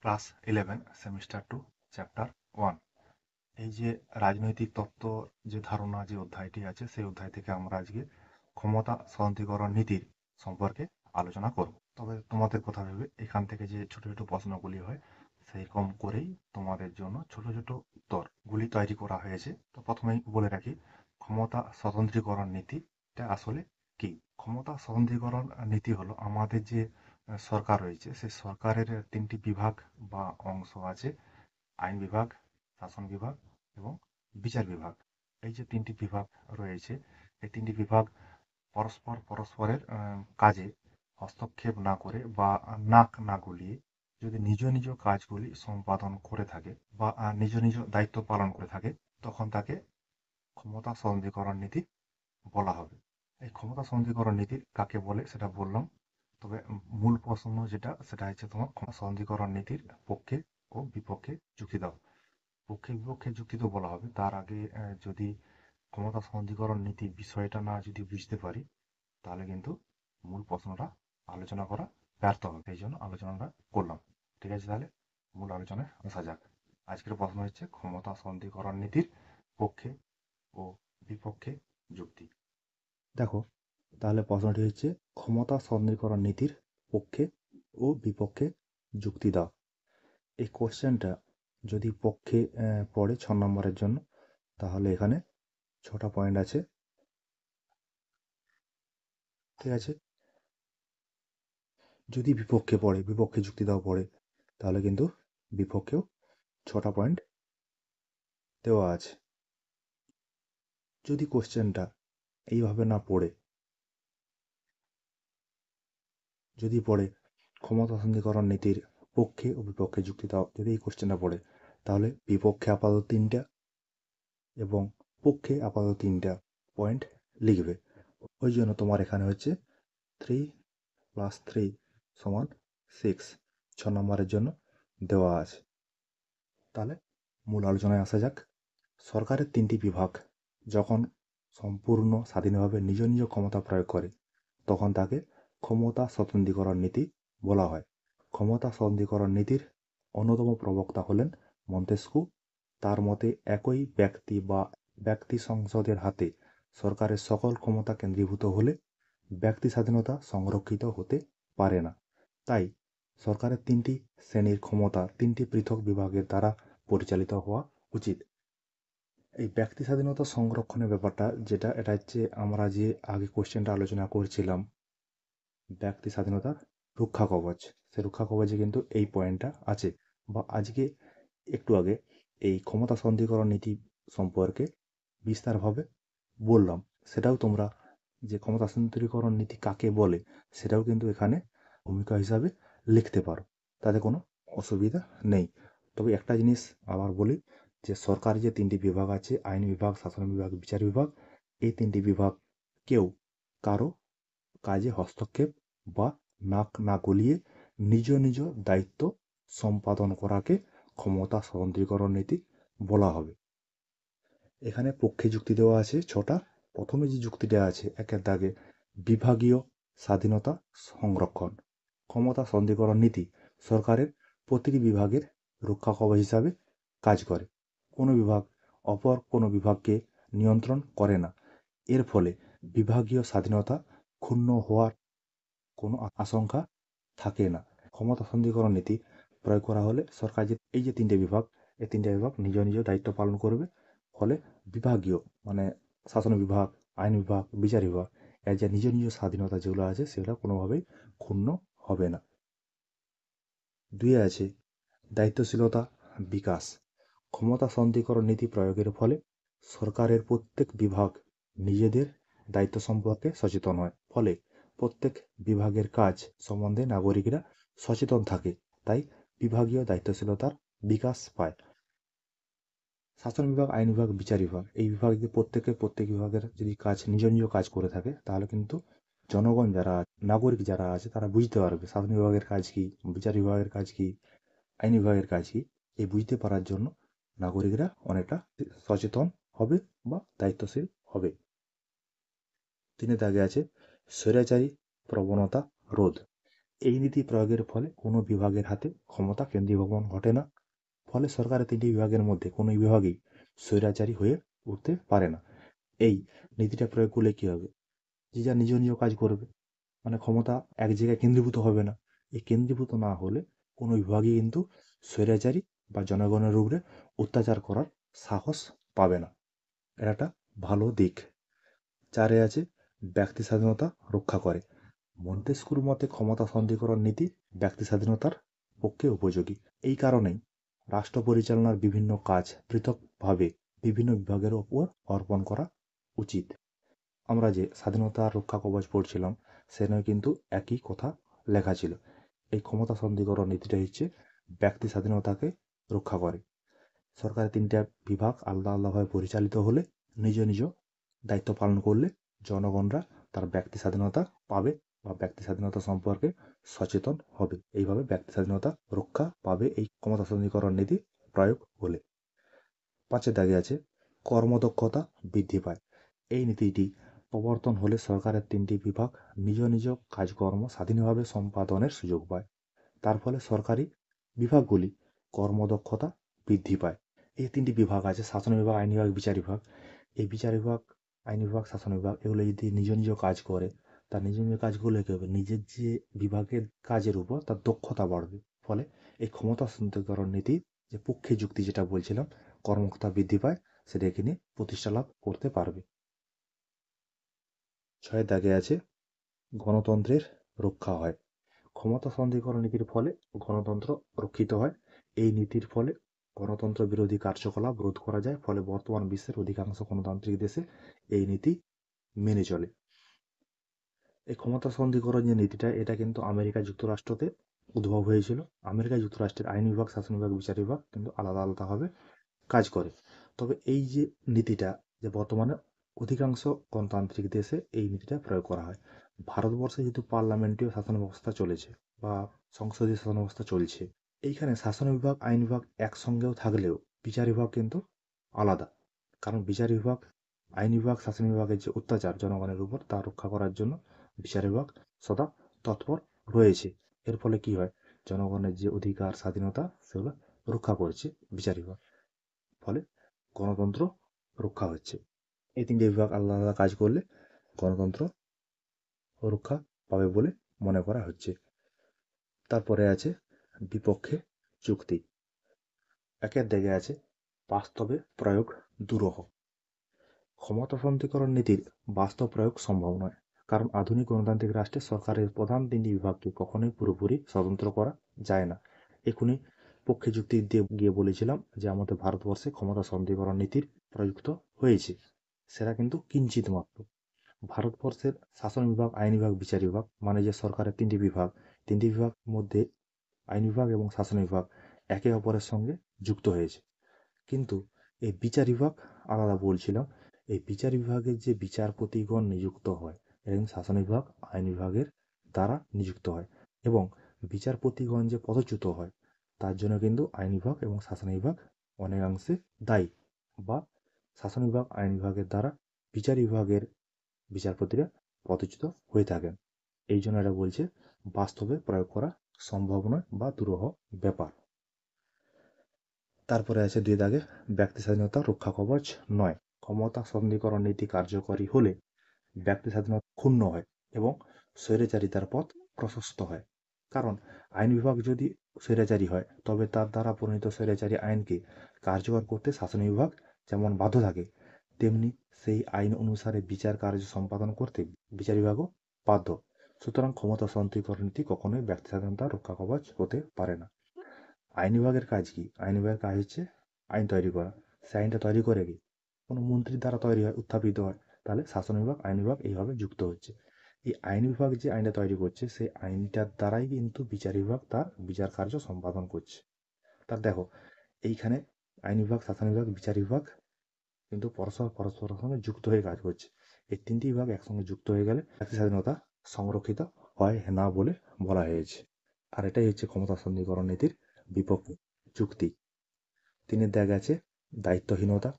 Class 11 semester 2 chapter 1। এই যে রাজনৈতিক তত্ত্ব যে ধারণা যে অধ্যায়টি আছে সেই অধ্যায় থেকে আমরা আজকে ক্ষমতা স্থানান্তরকরণ নীতির সম্পর্কে আলোচনা করব। তবে তোমাদের কথা ভেবে এখান থেকে যে ছোট ছোট প্রশ্নগুলি হয় সেইরকম করেই তোমাদের জন্য ছোট ছোট উত্তরগুলি তৈরি করা হয়েছে। তো প্রথমেই বলে রাখি, ক্ষমতা স্বতন্ত্রীকরণ নীতিটা আসলে কি। ক্ষমতা স্বতন্ত্রীকরণ নীতি হলো আমাদের যে সরকার রয়েছে সেই সরকারের তিনটি বিভাগ বা অংশ আছে: আইন বিভাগ, শাসন বিভাগ এবং বিচার বিভাগ। এই যে তিনটি বিভাগ রয়েছে, এই তিনটি বিভাগ পরস্পরের কাজে হস্তক্ষেপ না করে বা নাক না গলিয়ে যদি নিজ নিজ কাজগুলি সম্পাদন করে থাকে বা নিজ নিজ দায়িত্ব পালন করে থাকে, তখন তাকে ক্ষমতা স্বতন্ত্রীকরণ নীতি বলা হবে। এই ক্ষমতা স্বতন্ত্রীকরণ নীতি কাকে বলে সেটা বললাম। তবে মূল প্রশ্ন যেটা সেটা হচ্ছে তোমার ক্ষমতা স্বতন্ত্রীকরণ নীতির পক্ষে ও বিপক্ষে যুক্তি দাও। পক্ষে বিপক্ষে যুক্তি তো বলা হবে, তার আগে যদি ক্ষমতা স্বতন্ত্রীকরণ নীতি বিষয়টা না যদি বুঝতে পারি তাহলে কিন্তু মূল প্রশ্নটা আলোচনা করা ব্যর্থ হবে। এই জন্য আলোচনাটা করলাম। ঠিক আছে, তাহলে মূল আলোচনায় আসা যাক। আজকের প্রশ্ন হচ্ছে ক্ষমতা স্বতন্ত্রীকরণ নীতির পক্ষে ও বিপক্ষে যুক্তি। দেখো, তাহলে প্রশ্নটি হচ্ছে ক্ষমতা স্বতন্ত্রীকরণ নীতির পক্ষে ও বিপক্ষে যুক্তি দাও। এই কোশ্চেনটা যদি পক্ষে পড়ে 6 নম্বরের জন্য, তাহলে এখানে 6টা পয়েন্ট আছে। ঠিক আছে, যদি বিপক্ষে পড়ে, বিপক্ষে যুক্তি দাও পড়ে, তাহলে কিন্তু বিপক্ষেও 6টা পয়েন্ট দেওয়া আছে। যদি কোশ্চেনটা এইভাবে না পড়ে, যদি পড়ে ক্ষমতা স্বতন্ত্রীকরণ নীতির পক্ষে ও বিপক্ষে যুক্তি দাও, যদি এই কোশ্চেনটা পড়ে, তাহলে বিপক্ষে আপাতত 3টা এবং পক্ষে আপাতত 3টা পয়েন্ট লিখবে। ওই জন্য তোমার এখানে হচ্ছে 3 + 3 = 6, 6 নম্বরের জন্য দেওয়া আছে। তাহলে মূল আলোচনায় আসা যাক। সরকারের 3টি বিভাগ যখন সম্পূর্ণ স্বাধীনভাবে নিজ নিজ ক্ষমতা প্রয়োগ করে, তখন তাকে ক্ষমতা স্বতন্ত্রীকরণ নীতি বলা হয়। ক্ষমতা স্বতন্ত্রীকরণ নীতির অন্যতম প্রবক্তা হলেন মন্তেস্কু। তার মতে একই ব্যক্তি বা ব্যক্তি সংসদের হাতে সরকারের সকল ক্ষমতা কেন্দ্রীভূত হলে ব্যক্তি স্বাধীনতা সংরক্ষিত হতে পারে না। তাই সরকারের 3টি শ্রেণীর ক্ষমতা 3টি পৃথক বিভাগের দ্বারা পরিচালিত হওয়া উচিত। এই ব্যক্তি স্বাধীনতা সংরক্ষণের ব্যাপারটা যেটা, এটা হচ্ছে আমরা যে আগে কোশ্চেনটা আলোচনা করছিলাম ব্যক্তি স্বাধীনতার রক্ষা কবচ, সেই রক্ষা কবচে কিন্তু এই পয়েন্টটা আছে। বা আজকে একটু আগে এই ক্ষমতা স্বতন্ত্রীকরণ নীতি সম্পর্কে বিস্তারভাবে বললাম। সেটাও তোমরা যে ক্ষমতা স্বতন্ত্রীকরণ নীতি কাকে বলে সেটাও কিন্তু এখানে ভূমিকা হিসাবে লিখতে পারো, তাতে কোনো অসুবিধা নেই। তবে একটা জিনিস আবার বলি, যে সরকার যে 3টি বিভাগ আছে, আইন বিভাগ, শাসন বিভাগ, বিচার বিভাগ, এই 3টি বিভাগ কেউ কারো কাজে হস্তক্ষেপ বা নাক না গলিয়ে নিজ নিজ দায়িত্ব সম্পাদন করাকে ক্ষমতা স্বতন্ত্রীকরণ নীতি বলা হবে। এখানে পক্ষে যুক্তি দেওয়া আছে 6টা। প্রথমে যে যুক্তিটা আছে একের দাগে, বিভাগীয় স্বাধীনতা সংরক্ষণ। ক্ষমতা স্বতন্ত্রীকরণ নীতি সরকারের প্রতিটি বিভাগের রক্ষা কবচ হিসাবে কাজ করে। কোনো বিভাগ অপর কোনো বিভাগকে নিয়ন্ত্রণ করে না। এর ফলে বিভাগীয় স্বাধীনতা ক্ষুণ্ণ হওয়ার কোনো আশঙ্কা থাকে না। ক্ষমতা স্বতন্ত্রীকরণ নীতি প্রয়োগ করা হলে সরকার যে এই যে 3টে বিভাগ, এই 3টে বিভাগ নিজ নিজ দায়িত্ব পালন করবে। ফলে বিভাগীয় মানে শাসন বিভাগ, আইন বিভাগ, বিচার বিভাগ এর যে নিজ নিজ স্বাধীনতা যেগুলো আছে সেগুলো কোনোভাবেই ক্ষুণ্ণ হবে না। 2 আছে দায়িত্বশীলতা বিকাশ। ক্ষমতা স্বতন্ত্রীকরণ নীতি প্রয়োগের ফলে সরকারের প্রত্যেক বিভাগ নিজেদের দায়িত্ব সম্পর্কে সচেতন হয়। ফলে প্রত্যেক বিভাগের কাজ সম্বন্ধে নাগরিকরা সচেতন থাকে। তাই বিভাগীয় দায়িত্বশীলতার বিকাশ পায়। শাসন বিভাগ, আইন বিভাগ, বিচার বিভাগ, এই বিভাগ যদি প্রত্যেক বিভাগের যদি কাজ নিজ নিজ কাজ করে থাকে, তাহলে কিন্তু জনগণ যারা নাগরিক যারা আছে তারা বুঝতে পারবে শাসন বিভাগের কাজ কি, বিচার বিভাগের কাজ কি, আইন বিভাগের কাজ কি। এই বুঝতে পারার জন্য নাগরিকরা অনেকটা সচেতন হবে বা দায়িত্বশীল হবে। 3 দাগে আছে স্বৈরাচারী প্রবণতা রোধ। এই নীতি প্রয়োগের ফলে কোনো বিভাগের হাতে ক্ষমতা কেন্দ্রীভবন ঘটে না। ফলে সরকারের 3টি বিভাগের মধ্যে কোনো বিভাগই স্বৈরাচারী হয়ে উঠতে পারে না। এই নীতিটা প্রয়োগ করলে কি হবে? যে যার নিজ নিজ কাজ করবে, মানে ক্ষমতা এক জায়গায় কেন্দ্রীভূত হবে না। এই কেন্দ্রীভূত না হলে কোনো বিভাগই কিন্তু স্বৈরাচারী বা জনগণের উপরে অত্যাচার করার সাহস পাবে না। এটা একটা ভালো দিক। 4 আছে ব্যক্তি স্বাধীনতা রক্ষা করে। মন্তেস্কুর মতে ক্ষমতা সন্ধিকরণ নীতি ব্যক্তি স্বাধীনতার পক্ষে উপযোগী। এই কারণেই রাষ্ট্র পরিচালনার বিভিন্ন কাজ পৃথকভাবে বিভিন্ন বিভাগের ওপর অর্পণ করা উচিত। আমরা যে স্বাধীনতা রক্ষা কবচ পড়ছিলাম সেখানে কিন্তু একই কথা লেখা ছিল। এই ক্ষমতা সন্ধিকরণ নীতিটা হচ্ছে ব্যক্তি স্বাধীনতাকে রক্ষা করে। সরকারের 3টা বিভাগ আলাদা আলাদাভাবে পরিচালিত হলে নিজ নিজ দায়িত্ব পালন করলে জনগণরা তার ব্যক্তি স্বাধীনতা পাবে বা ব্যক্তি স্বাধীনতা সম্পর্কে সচেতন হবে। এইভাবে ব্যক্তি স্বাধীনতা রক্ষা পাবে এই ক্ষমতা সন্ধিকরণ নীতি প্রয়োগ হলে। 5 দাগে আছে কর্মদক্ষতা বৃদ্ধি পায়। এই নীতিটি প্রবর্তন হলে সরকারের 3টি বিভাগ নিজ নিজ কাজকর্ম স্বাধীনভাবে সম্পাদনের সুযোগ পায়। তার ফলে সরকারি বিভাগগুলি কর্মদক্ষতা বৃদ্ধি পায়। এই 3টি বিভাগ আছে, শাসন বিভাগ, আইন বিভাগ, বিচার বিভাগ। এই বিচার বিভাগ, আইন বিভাগ, শাসন বিভাগ এগুলো যদি নিজ নিজ কাজ করে, তার নিজ নিজ কাজ করলে কী হবে? নিজের যে বিভাগের কাজের উপর তার দক্ষতা বাড়বে। ফলে এই ক্ষমতা সন্ধিকরণ নীতির যে পক্ষে যুক্তি যেটা বলছিলাম, কর্মক্ষমতা বৃদ্ধি পায়, সেটা এখানে প্রতিষ্ঠা লাভ করতে পারবে। 6 দাগে আছে গণতন্ত্রের রক্ষা হয়। ক্ষমতা সন্ধিকরণ নীতির ফলে গণতন্ত্র রক্ষিত হয়। এই নীতির ফলে গণতন্ত্র বিরোধী কার্যকলাপ রোধ করা যায়। ফলে বর্তমান বিশ্বের অধিকাংশ গণতান্ত্রিক দেশে এই নীতি মেনে চলে। এই ক্ষমতা সন্ধিকরণ যে নীতিটা, এটা কিন্তু আমেরিকা যুক্তরাষ্ট্রতে উদ্ভব হয়েছিল। আমেরিকা যুক্তরাষ্ট্রের আইন বিভাগ, শাসন বিভাগ, বিচার বিভাগ কিন্তু আলাদা আলাদাভাবে কাজ করে। তবে এই যে নীতিটা, যে বর্তমানে অধিকাংশ গণতান্ত্রিক দেশে এই নীতিটা প্রয়োগ করা হয়। ভারতবর্ষে যেহেতু পার্লামেন্টীয় শাসন ব্যবস্থা চলেছে বা সংসদীয় শাসন ব্যবস্থা চলছে, এইখানে শাসন বিভাগ, আইন বিভাগ একসঙ্গেও থাকলেও বিচার বিভাগ কিন্তু আলাদা। কারণ বিচার বিভাগ, আইন বিভাগ, শাসন বিভাগের যে অত্যাচার জনগণের উপর তা রক্ষা করার জন্য বিচার বিভাগ সদা তৎপর রয়েছে। এর ফলে কি হয়? জনগণের যে অধিকার, স্বাধীনতা সেগুলো রক্ষা করছে বিচার বিভাগ। ফলে গণতন্ত্র রক্ষা হচ্ছে। এই 3টে বিভাগ আলাদা আলাদা কাজ করলে গণতন্ত্র রক্ষা পাবে বলে মনে করা হচ্ছে। তারপরে আছে বিপক্ষে যুক্তি। 1 দাগে আছে বাস্তবে প্রয়োগ দুরূহ। ক্ষমতা সন্ধিকরণ নীতির বাস্তব প্রয়োগ সম্ভব নয়, কারণ আধুনিক গণতান্ত্রিক রাষ্ট্রে সরকারের প্রধান 3টি বিভাগকে কখনোই পুরোপুরি স্বতন্ত্র করা যায় না। এখুনি পক্ষে যুক্তি দিয়ে গিয়ে বলেছিলাম যে আমাদের ভারতবর্ষে ক্ষমতা সন্ধিকরণ নীতির প্রযুক্ত হয়েছে, সেটা কিন্তু কিঞ্চিত মাত্র। ভারতবর্ষের শাসন বিভাগ, আইন বিভাগ, বিচার বিভাগ মানে যে সরকারের 3টি বিভাগ, 3টি বিভাগ মধ্যে আইন বিভাগ এবং শাসন বিভাগ একে অপরের সঙ্গে যুক্ত হয়েছে। কিন্তু এই বিচার বিভাগ আলাদা বলছিলাম। এই বিচার বিভাগের যে বিচারপতিগণ নিযুক্ত হয় এরা কিন্তু শাসন বিভাগ, আইন বিভাগের দ্বারা নিযুক্ত হয়, এবং বিচারপতিগণ যে পদচ্যুত হয় তার জন্য কিন্তু আইন বিভাগ এবং শাসন বিভাগ অনেকাংশে দায়ী, বা শাসন বিভাগ, আইন বিভাগের দ্বারা বিচার বিভাগের বিচারপতিরা পদচ্যুত হয়ে থাকেন। এই জন্য এরা বলছে বাস্তবে প্রয়োগ করা সম্ভব নয় বা দুরূহ ব্যাপার। তারপরে আছে 2 দাগে ব্যক্তি স্বাধীনতা রক্ষা কবচ নয়। ক্ষমতা সন্ধিকরণ নীতি কার্যকরী হলে ব্যক্তি স্বাধীনতা ক্ষুণ্ণ হয় এবং স্বৈরাচারিতার পথ প্রশস্ত হয়। কারণ আইন বিভাগ যদি স্বৈরাচারী হয় তবে তার দ্বারা প্রণীত স্বৈরাচারী আইনকে কার্যকর করতে শাসন বিভাগ যেমন বাধ্য থাকে, তেমনি সেই আইন অনুসারে বিচার কার্য সম্পাদন করতে বিচার বিভাগও বাধ্য। সুতরাং ক্ষমতা সন্ধিকরণ নীতি কখনোই ব্যক্তি স্বাধীনতা রক্ষা কবচ হতে পারে না। আইন বিভাগের কাজ কি? আইন বিভাগের কাজ হচ্ছে আইন তৈরি করা। সে আইনটা তৈরি করে কি কোনো মন্ত্রীর দ্বারা তৈরি হয়, উত্থাপিত হয়। তাহলে শাসন বিভাগ, আইন বিভাগ এইভাবে যুক্ত হচ্ছে। এই আইন বিভাগ যে আইনটা তৈরি করছে সেই আইনটার দ্বারাই কিন্তু বিচার বিভাগ তার বিচার কার্য সম্পাদন করছে। তার দেখো এইখানে আইন বিভাগ, শাসন বিভাগ, বিচার বিভাগ কিন্তু পরস্পরের সঙ্গে যুক্ত হয়ে কাজ করছে। এই 3টি বিভাগ একসঙ্গে যুক্ত হয়ে গেলে ব্যক্তি স্বাধীনতা সংরক্ষিত হয় না বলে বলা হয়েছে। আর এটাই হচ্ছে ক্ষমতা সন্ধিকরণ নীতির বিপক্ষে যুক্তি। 3 দাগ আছে দায়িত্বহীনতা।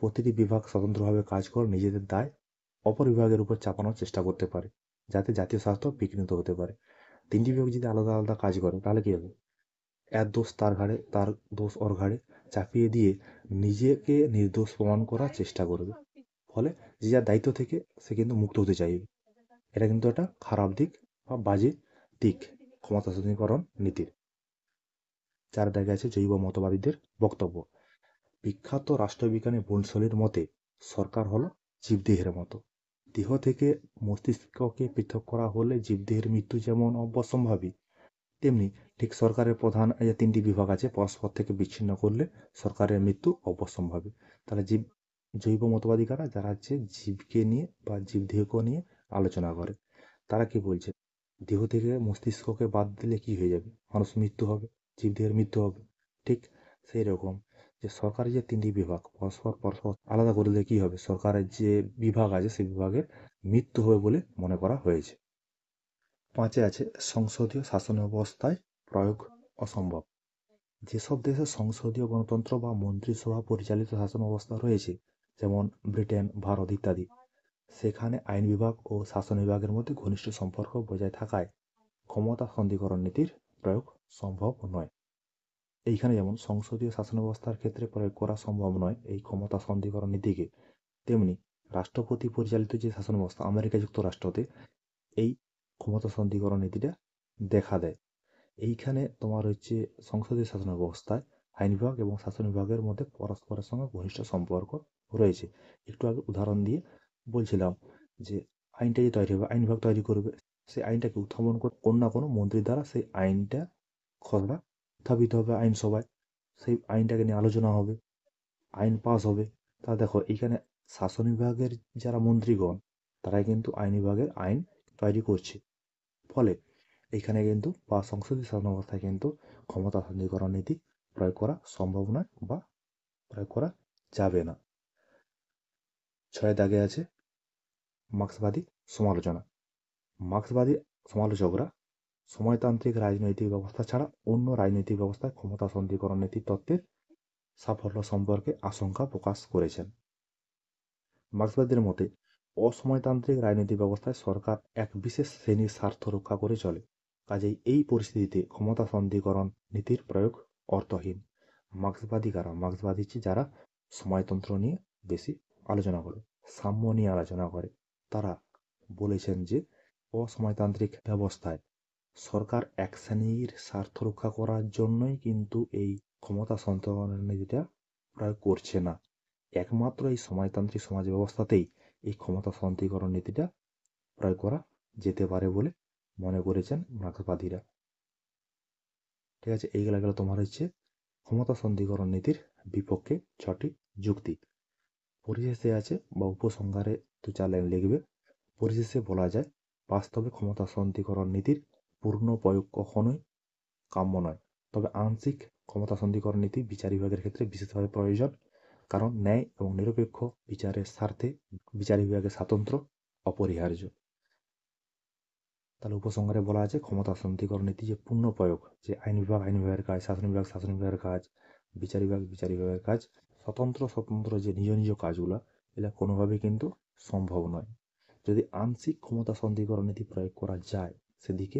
প্রতিটি বিভাগ স্বতন্ত্রভাবে কাজ করে নিজেদের দায় অপর বিভাগের উপর চাপানোর চেষ্টা করতে পারে, যাতে জাতীয় স্বার্থ বিঘ্নিত হতে পারে। তিনটি বিভাগ যদি আলাদা আলাদা কাজ করে তাহলে কি হবে? এর দোষ তার ঘাড়ে, তার দোষ ওর ঘাড়ে চাপিয়ে দিয়ে নিজেকে নির্দোষ প্রমাণ করার চেষ্টা করবে। ফলে যে যার দায়িত্ব থেকে সে কিন্তু মুক্ত হতে চাইবে। এটা কিন্তু একটা খারাপ দিক বা বাজে দিক ক্ষমতাসীনীকরণ নীতির। 4 দাগে আছে জৈব মতবাদীদের বক্তব্য। বিখ্যাত রাষ্ট্রবিজ্ঞানী বোলসলির মতে সরকার হলো জীবদেহের মতো। দেহ থেকে মস্তিষ্ককে পৃথক করা হলে জীবদেহের মৃত্যু যেমন অবশ্যম্ভাবী, তেমনি ঠিক সরকারের প্রধান এই যে 3টি বিভাগ আছে পরস্পর থেকে বিচ্ছিন্ন করলে সরকারের মৃত্যু অবশ্যম্ভাবী। তাহলে জৈব মতবাদী কারা? যারা হচ্ছে জীবকে নিয়ে বা জীবদেহকে নিয়ে আলোচনা করে। তারা কি বলছে? দেহ থেকে মস্তিষ্ককে বাদ দিলে কি হয়ে যাবে? মানুষ মৃত্যু হবে, জীবদেহের মৃত্যু হবে। ঠিক সেই রকম যে সরকারি যে 3টি বিভাগ পরস্পর পরস্পর আলাদা করলে কি হবে? সরকারের যে বিভাগ আছে সেই বিভাগের মৃত্যু হবে বলে মনে করা হয়েছে। 5 আছে সংসদীয় শাসন ব্যবস্থায় প্রয়োগ অসম্ভব। যেসব দেশে সংসদীয় গণতন্ত্র বা মন্ত্রিসভা পরিচালিত শাসন ব্যবস্থা রয়েছে, যেমন ব্রিটেন, ভারত ইত্যাদি, সেখানে আইন বিভাগ ও শাসন বিভাগের মধ্যে ঘনিষ্ঠ সম্পর্ক বজায় থাকায় ক্ষমতা সন্ধিকরণ নীতির প্রয়োগ সম্ভব নয়। এইখানে যেমন সংসদীয় শাসন ব্যবস্থার ক্ষেত্রে প্রয়োগ করা সম্ভব নয় এই ক্ষমতা সন্ধিকরণ নীতিকে, তেমনি রাষ্ট্রপতি পরিচালিত যে শাসন ব্যবস্থা আমেরিকা যুক্তরাষ্ট্রতে এই ক্ষমতা সন্ধিকরণ নীতিটা দেখা দেয়। এইখানে তোমার হচ্ছে সংসদীয় শাসন ব্যবস্থায় আইন বিভাগ এবং শাসন বিভাগের মধ্যে পরস্পরের সঙ্গে ঘনিষ্ঠ সম্পর্ক রয়েছে। একটু আগে উদাহরণ দিয়ে বলছিলাম যে আইনটা যে তৈরি হবে, আইন বিভাগ তৈরি করবে, সেই আইনটাকে উত্থাপন করে কোনো না কোনো মন্ত্রীর দ্বারা সেই আইনটা খসড়া উত্থাপিত হবে আইনসভায়। সেই আইনটাকে নিয়ে আলোচনা হবে, আইন পাস হবে। তা দেখো এইখানে শাসন বিভাগের যারা মন্ত্রীগণ তারাই কিন্তু আইন বিভাগের আইন তৈরি করছে। ফলে এইখানে কিন্তু বা সংসদীয় শাসন ব্যবস্থায় কিন্তু ক্ষমতা সন্ধিকরণ নীতি প্রয়োগ করা সম্ভব নয় বা প্রয়োগ করা যাবে না। 6 দাগে আছে মার্ক্সবাদী সমালোচনা। মার্ক্সবাদী সমালোচকরা সময়তান্ত্রিক রাজনৈতিক ব্যবস্থা ছাড়া অন্য রাজনৈতিক ব্যবস্থায় ক্ষমতা সন্ধিকরণ নীতি তত্ত্বের সাফল্য সম্পর্কে আশঙ্কা প্রকাশ করেছেন। মার্ক্সবাদীদের মতে অসময়তান্ত্রিক রাজনৈতিক ব্যবস্থায় সরকার এক বিশেষ শ্রেণীর স্বার্থ রক্ষা করে চলে, কাজেই এই পরিস্থিতিতে ক্ষমতা সন্ধিকরণ নীতির প্রয়োগ অর্থহীন। মার্ক্সবাদী কারা? মার্ক্সবাদী হচ্ছে যারা সময়তন্ত্র নিয়ে বেশি আলোচনা করে, সাম্য নিয়ে আলোচনা করে। তারা বলেছেন যে অসময়তান্ত্রিক ব্যবস্থায় সরকার এক শ্রেণীর স্বার্থ রক্ষা করার জন্যই কিন্তু এই ক্ষমতা সন্ধিকরণ নীতিটা প্রয়োগ করছে না। একমাত্র এই সময়তান্ত্রিক সমাজ ব্যবস্থাতেই এই ক্ষমতা সন্ধিকরণ নীতিটা প্রয়োগ করা যেতে পারে বলে মনে করেছেন মার্ক্সবাদীরা। ঠিক আছে, এইগুলা গেল তোমার হচ্ছে ক্ষমতা সন্ধিকরণ নীতির বিপক্ষে 6টি যুক্তি। পরিশেষে আছে বা উপসংহারে 2-4 লাইন লিখবে। পরিশেষে বলা যায় বাস্তবে ক্ষমতা সন্ধিকরণ নীতির পূর্ণ প্রয়োগ কখনোই কাম্য নয়, তবে আংশিক ক্ষমতা সন্ধিকরণ নীতি বিচার বিভাগের ক্ষেত্রে বিশেষভাবে প্রয়োজন, কারণ ন্যায় এবং নিরপেক্ষ বিচারের স্বার্থে বিচার বিভাগের স্বাতন্ত্র্য অপরিহার্য। তাহলে উপসংহারে বলা আছে ক্ষমতা সন্ধিকরণ নীতি যে পূর্ণ প্রয়োগ, যে আইন বিভাগ আইন বিভাগের কাজ, শাসন বিভাগ শাসন বিভাগের কাজ, বিচার বিভাগ বিচার বিভাগের কাজ, স্বতন্ত্র স্বতন্ত্র যে নিজ নিজ কাজগুলো, এটা কোনোভাবেই কিন্তু সম্ভব নয়। যদি আংশিক ক্ষমতা সন্ধিকরণ নীতি প্রয়োগ করা যায় সেদিকে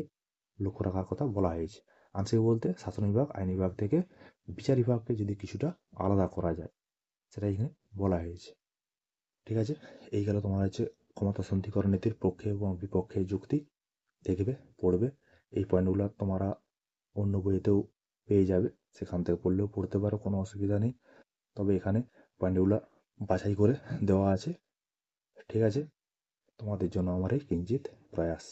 লক্ষ্য রাখার কথা বলা হয়েছে। আংশিক বলতে শাসন বিভাগ আইন বিভাগ থেকে বিচার বিভাগকে যদি কিছুটা আলাদা করা যায় সেটা এখানে বলা হয়েছে। ঠিক আছে, এই গেল তোমার হচ্ছে ক্ষমতা সন্ধিকরণ নীতির পক্ষে এবং বিপক্ষে যুক্তি। দেখবে পড়বে এই পয়েন্টগুলো তোমরা অন্য বইতেও পেয়ে যাবে, সেখান থেকে পড়লেও পড়তে পারো, কোনো অসুবিধা নেই। তবে এখানে পয়েন্টগুলো বাছাই করে দেওয়া আছে। ঠিক আছে, তোমাদের জন্য আমার এই কিঞ্চিত প্রয়াস।